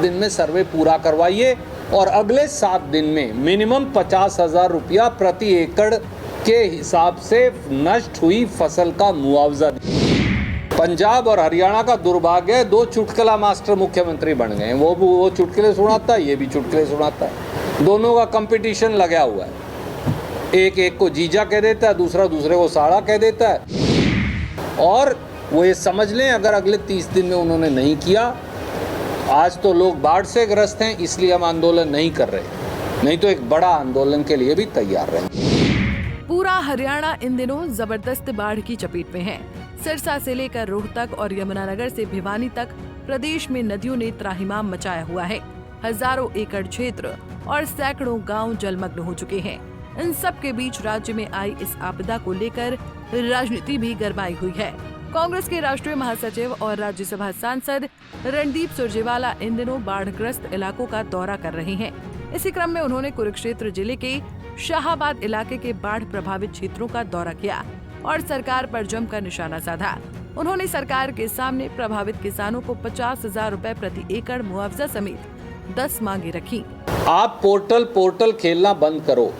दिन में सर्वे पूरा करवाइए और अगले 7 दिन में मिनिमम 50,000 रुपया प्रति एकड़ के हिसाब से नष्ट हुई फसल का मुआवजा दीजिए। पंजाब और हरियाणा का दुर्भाग्य है, 2 चुटकुला मास्टर मुख्यमंत्री बन गए हैं। वो चुटकुले सुनाता है, ये भी चुटकुले सुनाता है। दोनों का कंपटीशन लगा हुआ है। एक को जीजा कह देता है, दूसरा दूसरे को साड़ा कह देता है। और वो ये समझ लें, अगर अगले 30 दिन में उन्होंने नहीं किया, आज तो लोग बाढ़ से ग्रस्त हैं इसलिए हम आंदोलन नहीं कर रहे, नहीं तो एक बड़ा आंदोलन के लिए भी तैयार रहें। पूरा हरियाणा इन दिनों जबरदस्त बाढ़ की चपेट में है। सिरसा से लेकर रोहतक और यमुनानगर से भिवानी तक प्रदेश में नदियों ने त्राहिमाम मचाया हुआ है। हजारों एकड़ क्षेत्र और सैकड़ों गांव जलमग्न हो चुके हैं। इन सब के बीच राज्य में आई इस आपदा को लेकर राजनीति भी गरमाई हुई है। कांग्रेस के राष्ट्रीय महासचिव और राज्यसभा सांसद रणदीप सुरजेवाला इन दिनों बाढ़ग्रस्त इलाकों का दौरा कर रहे हैं। इसी क्रम में उन्होंने कुरुक्षेत्र जिले के शाहाबाद इलाके के बाढ़ प्रभावित क्षेत्रों का दौरा किया और सरकार पर जमकर निशाना साधा। उन्होंने सरकार के सामने प्रभावित किसानों को 50,000 रुपए प्रति एकड़ मुआवजा समेत 10 मांगे रखी। आप पोर्टल खेलना बंद करो।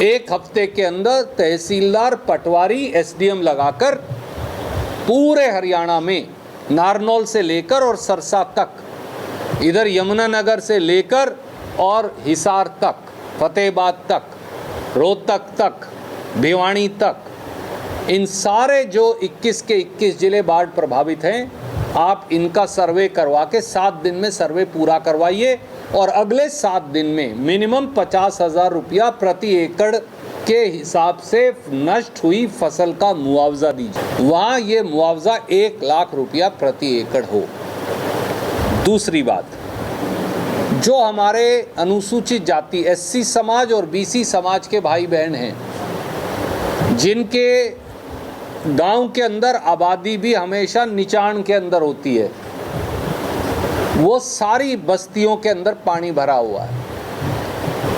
1 हफ्ते के अंदर तहसीलदार, पटवारी, एसडीएम लगाकर पूरे हरियाणा में नारनौल से लेकर और सरसा तक, इधर यमुनानगर से लेकर और हिसार तक, फतेहाबाद तक, रोहतक तक, भिवानी तक, इन सारे जो 21 के 21 जिले बाढ़ प्रभावित हैं, आप इनका सर्वे करवा के 7 दिन में सर्वे पूरा करवाइए और अगले 7 दिन में मिनिमम 50,000 रुपया प्रति एकड़ के हिसाब से नष्ट हुई फसल का मुआवजा दीजिए। वहाँ ये मुआवजा 1 लाख रुपया प्रति एकड़ हो। दूसरी बात, जो हमारे अनुसूचित जाति एससी समाज और बीसी समाज के भाई बहन हैं, जिनके गांव के अंदर आबादी भी हमेशा निचाण के अंदर होती है, वो सारी बस्तियों के अंदर पानी भरा हुआ है।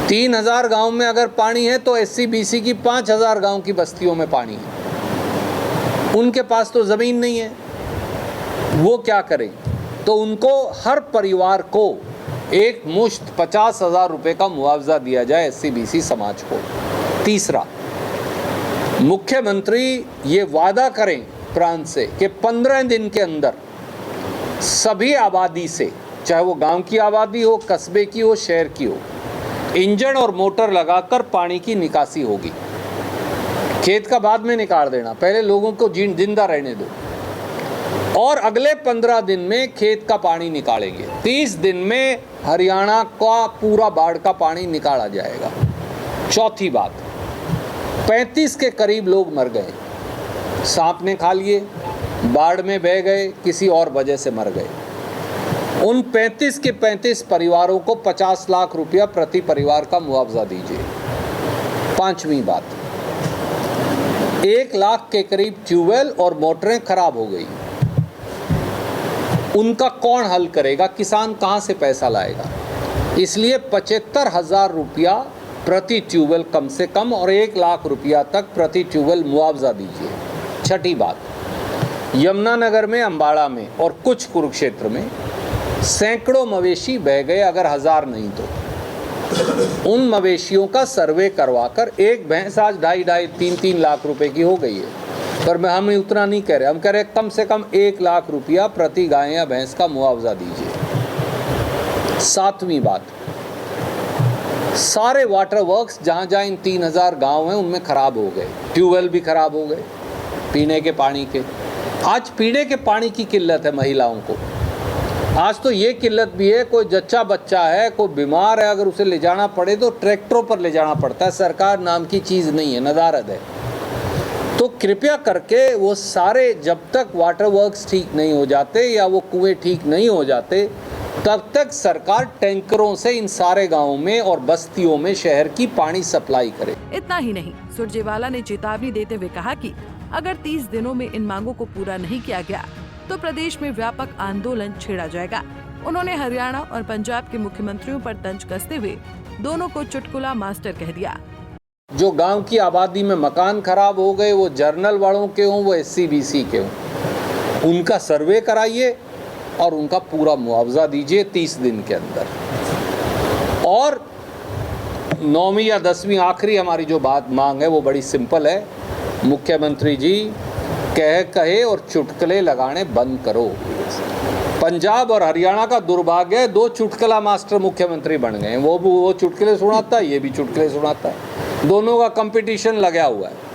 3,000 गांव में अगर पानी है तो एससी बीसी की 5,000 गांव की बस्तियों में पानी है। उनके पास तो ज़मीन नहीं है, वो क्या करें? तो उनको हर परिवार को एक मुश्त 50,000 रुपये का मुआवजा दिया जाए एससी बीसी समाज को। तीसरा, मुख्यमंत्री ये वादा करें प्रांत से कि 15 दिन के अंदर सभी आबादी से, चाहे वो गांव की आबादी हो, कस्बे की हो, शहर की हो, इंजन और मोटर लगाकर पानी की निकासी होगी। खेत का बाद में निकाल देना, पहले लोगों को जिंदा रहने दो। और अगले 15 दिन में खेत का पानी निकालेंगे। 30 दिन में हरियाणा का पूरा बाढ़ का पानी निकाला जाएगा। चौथी बात, 35 के करीब लोग मर गए, सांप ने खा लिए, बाढ़ में बह गए, किसी और वजह से मर गए। उन 35 के 35 परिवारों को 50 लाख रुपया प्रति परिवार का मुआवजा दीजिए। पांचवी बात, 1 लाख के करीब ट्यूबवेल और मोटरें खराब हो गई, उनका कौन हल करेगा? किसान कहाँ से पैसा लाएगा? इसलिए 75,000 रुपया प्रति ट्यूबवेल कम से कम और 1 लाख रुपया तक प्रति ट्यूबवेल मुआवजा दीजिए। छठी बात, यमुनानगर में, अंबाड़ा में और कुछ कुरुक्षेत्र में सैकड़ों मवेशी बह गए, अगर 1000 नहीं तो। उन मवेशियों का सर्वे करवाकर एक भैंस आज 2.5-3 लाख रुपए की हो गई है। पर हम उतना नहीं कह रहे, हम कह रहे कम से कम 1 लाख रुपया प्रति गाय या भैंस का मुआवजा दीजिए। सातवीं बात, सारे वाटर वर्क्स जहाँ जहाँ इन 3,000 गांव हैं उनमें खराब हो गए, ट्यूबवेल भी खराब हो गए पीने के पानी के। आज पीने के पानी की किल्लत है महिलाओं को। आज तो ये किल्लत भी है, कोई जच्चा बच्चा है, कोई बीमार है, अगर उसे ले जाना पड़े तो ट्रैक्टरों पर ले जाना पड़ता है। सरकार नाम की चीज़ नहीं है, नदारद है। तो कृपया करके वो सारे, जब तक वाटर वर्क्स ठीक नहीं हो जाते या वो कुएं ठीक नहीं हो जाते, तब तक सरकार टैंकरों से इन सारे गांवों में और बस्तियों में शहर की पानी सप्लाई करे। इतना ही नहीं, सुरजेवाला ने चेतावनी देते हुए कहा कि अगर 30 दिनों में इन मांगों को पूरा नहीं किया गया तो प्रदेश में व्यापक आंदोलन छेड़ा जाएगा। उन्होंने हरियाणा और पंजाब के मुख्यमंत्रियों पर तंज कसते हुए दोनों को चुटकुला मास्टर कह दिया। जो गांव की आबादी में मकान खराब हो गए, वो जर्नल वालों के हों, वो एससी बीसी के हों, उनका सर्वे कराइए और उनका पूरा मुआवजा दीजिए 30 दिन के अंदर। और 9वीं या 10वीं आखिरी हमारी जो बात मांग है वो बड़ी सिंपल है, मुख्यमंत्री जी कहे और चुटकुले लगाने बंद करो। पंजाब और हरियाणा का दुर्भाग्य है, 2 चुटकुला मास्टर मुख्यमंत्री बन गए हैं। वो चुटकुले सुनाता है, ये भी चुटकुले सुनाता है, दोनों का कंपटीशन लगा हुआ है।